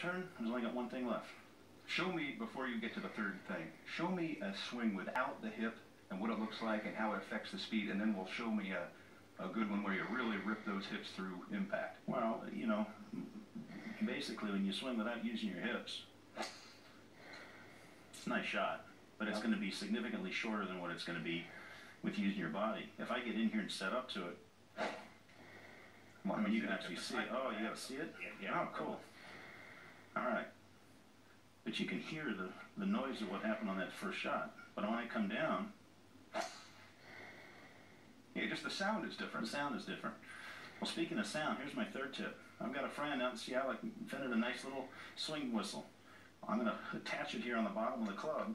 turn. There's only got one thing left. Show me, before you get to the third thing, show me a swing without the hip and what it looks like and how it affects the speed, and then we'll show me a good one where you really rip those hips through impact. Well, you know, basically when you swing without using your hips, it's a nice shot, but it's going to be significantly shorter than what it's going to be with using your body. If I get in here and set up to it, I mean, you can actually see it. Oh, you got to see it? Yeah. Oh, cool. All right. But you can hear the noise of what happened on that first shot. But when I come down, yeah, just the sound is different. The sound is different. Well, speaking of sound, here's my third tip. I've got a friend out in Seattle that invented a nice little swing whistle. I'm going to attach it here on the bottom of the club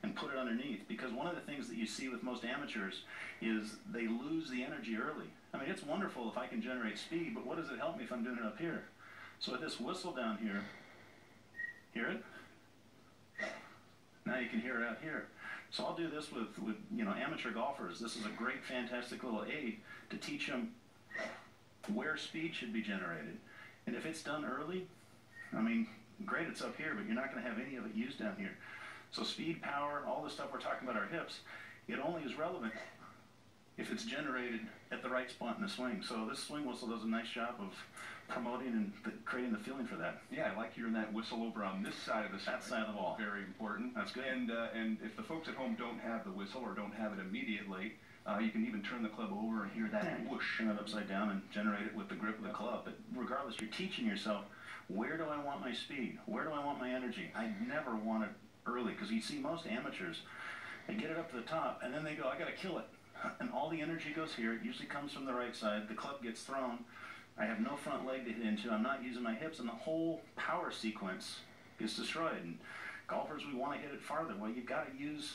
and put it underneath, because one of the things that you see with most amateurs is they lose the energy early. I mean, it's wonderful if I can generate speed, but what does it help me if I'm doing it up here? So with this whistle down here, hear it? Now you can hear it out here. So I'll do this with you know, amateur golfers. This is a great, fantastic little aid to teach them where speed should be generated. And if it's done early, I mean, great, it's up here, but you're not going to have any of it used down here. So speed, power, all the stuff we're talking about our hips, it only is relevant if it's generated at the right spot in the swing. So this swing whistle does a nice job of promoting and creating the feeling for that. Yeah, I like hearing that whistle over on this side of the swing. That side of the ball. Very important. That's good. And if the folks at home don't have the whistle or don't have it immediately, you can even turn the club over and hear that whoosh. Turn it upside down and generate it with the grip of the club. But regardless, you're teaching yourself, where do I want my speed? Where do I want my energy? I never want it early, because you see most amateurs, they get it up to the top, and then they go, I got to kill it. And all the energy goes here. It usually comes from the right side. The club gets thrown. I have no front leg to hit into. I'm not using my hips, and the whole power sequence gets destroyed. And golfers, we want to hit it farther. Well, you've got to use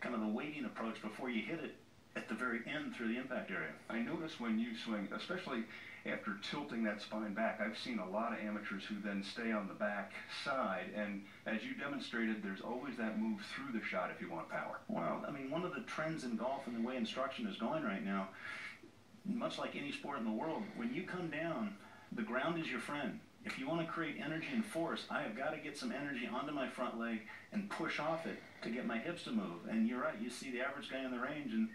kind of the weighting approach before you hit it at the very end through the impact area. I notice when you swing, especially after tilting that spine back, I've seen a lot of amateurs who then stay on the back side, and as you demonstrated, there's always that move through the shot if you want power. Well, I mean, one of the trends in golf and the way instruction is going right now, much like any sport in the world, when you come down, the ground is your friend. If you want to create energy and force, I have got to get some energy onto my front leg and push off it to get my hips to move. And you're right, you see the average guy in the range, and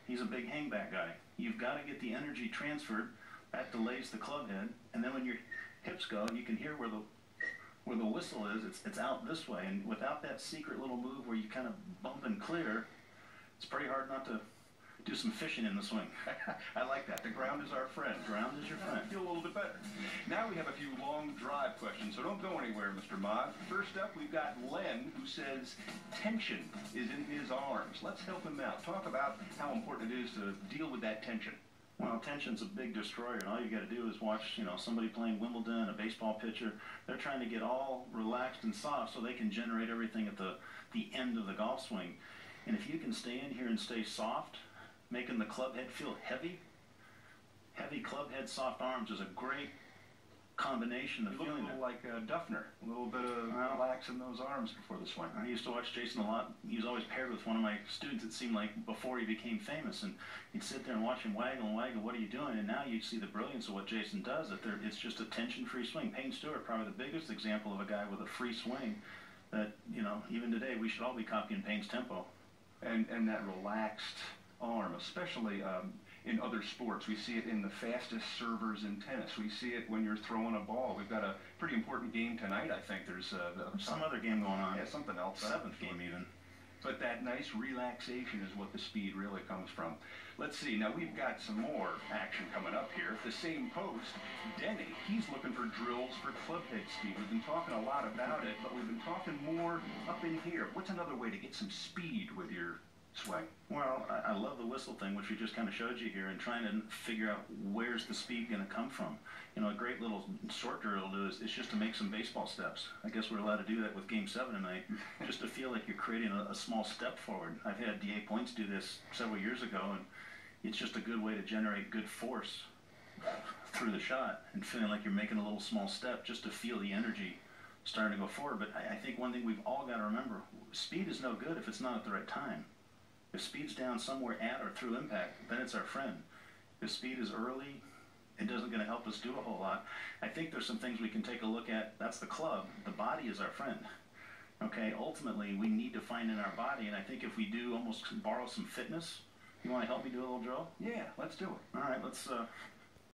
he's a big hangback guy. You've got to get the energy transferred. That delays the club head, and then when your hips go, you can hear where the whistle is. It's out this way, and without that secret little move where you kind of bump and clear, it's pretty hard not to do some fishing in the swing. I like that. The ground is our friend. Ground is your friend. I feel a little bit better. Now we have a few long drive questions, so don't go anywhere, Mr. Mogg. First up, we've got Len, who says tension is in his arms. Let's help him out. Talk about how important it is to deal with that tension. Well, tension's a big destroyer, and all you got to do is watch, you know, somebody playing Wimbledon, a baseball pitcher. They're trying to get all relaxed and soft so they can generate everything at the end of the golf swing. And if you can stay in here and stay soft, making the club head feel heavy club head, soft arms is a great combination of feeling. A little like Duffner, a little bit of relax in those arms before the swing. I used to watch Jason a lot. He was always paired with one of my students, it seemed like, before he became famous, and you'd sit there and watch him waggle and waggle, what are you doing? And now you'd see the brilliance of what Jason does, that it's just a tension-free swing. Payne Stewart, probably the biggest example of a guy with a free swing that, you know, even today we should all be copying Payne's tempo. And that relaxed arm, especially in other sports. We see it in the fastest servers in tennis. We see it when you're throwing a ball. We've got a pretty important game tonight, I think. There's some other game going on. Yeah, something else. Seventh game even. But that nice relaxation is what the speed really comes from. Let's see. Now, we've got some more action coming up here. The same post, Denny, he's looking for drills for club head speed. We've been talking a lot about it, but we've been talking more up in here. What's another way to get some speed with your swing? Well, I love the whistle thing, which we just kind of showed you here, and trying to figure out where's the speed going to come from. You know, a great little short drill to do is just to make some baseball steps. I guess we're allowed to do that with Game 7 tonight, just to feel like you're creating a small step forward. I've had D.A. Points do this several years ago, and it's just a good way to generate good force through the shot and feeling like you're making a little small step just to feel the energy starting to go forward. But I think one thing we've all got to remember, speed is no good if it's not at the right time. If speed's down somewhere at or through impact, then it's our friend. If speed is early it doesn't going to help us do a whole lot. I think there's some things we can take a look at. That's the club. The body is our friend. Okay, ultimately, we need to find in our body, and I think if we do almost borrow some fitness, you want to help me do a little drill? Yeah, let's do it. All right, let's